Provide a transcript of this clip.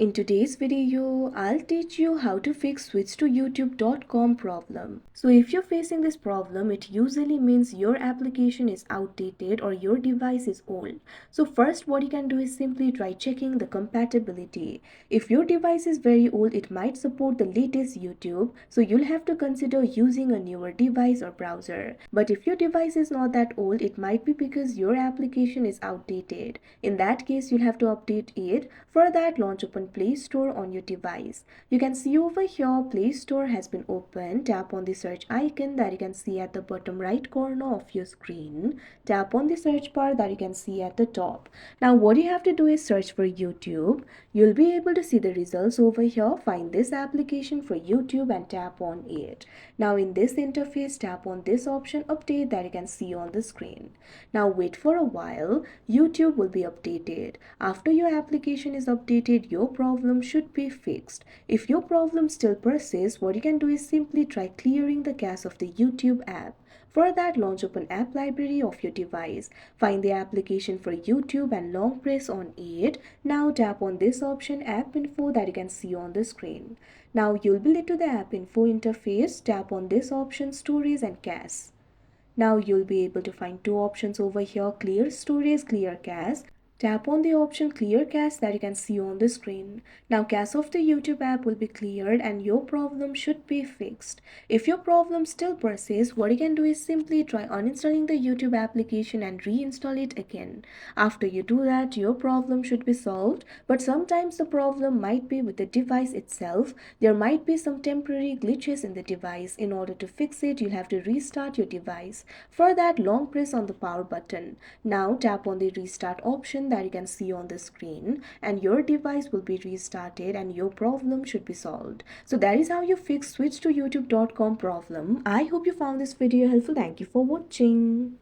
In today's video, I'll teach you how to fix switch to youtube.com problem. So if you're facing this problem, it usually means your application is outdated or your device is old. So first what you can do is simply try checking the compatibility. If your device is very old, it might support the latest YouTube, so you'll have to consider using a newer device or browser. But if your device is not that old, it might be because your application is outdated. In that case, you'll have to update it. For that, launch open Play Store on your device. You can see over here Play Store has been opened. Tap on the search icon that you can see at the bottom right corner of your screen. Tap on the search bar that you can see at the top. Now what you have to do is search for YouTube. You'll be able to see the results over here. Find this application for YouTube and tap on it. Now in this interface, tap on this option update that you can see on the screen. Now wait for a while. YouTube will be updated. After your application is updated, your problem should be fixed. If your problem still persists, what you can do is simply try clearing the cache of the YouTube app. For that, launch open app library of your device. Find the application for YouTube and long press on it. Now tap on this option app info that you can see on the screen. Now you'll be led to the app info interface. Tap on this option storage and cache. Now you'll be able to find two options over here, clear storage, clear cache. Tap on the option clear cache that you can see on the screen. Now cache of the YouTube app will be cleared and your problem should be fixed. If your problem still persists, what you can do is simply try uninstalling the YouTube application and reinstall it again. After you do that, your problem should be solved, but sometimes the problem might be with the device itself. There might be some temporary glitches in the device. In order to fix it, you'll have to restart your device. For that, long press on the power button. Now tap on the restart option that you can see on the screen and your device will be restarted and your problem should be solved. So that is how you fix switch to youtube.com problem. I hope you found this video helpful. Thank you for watching.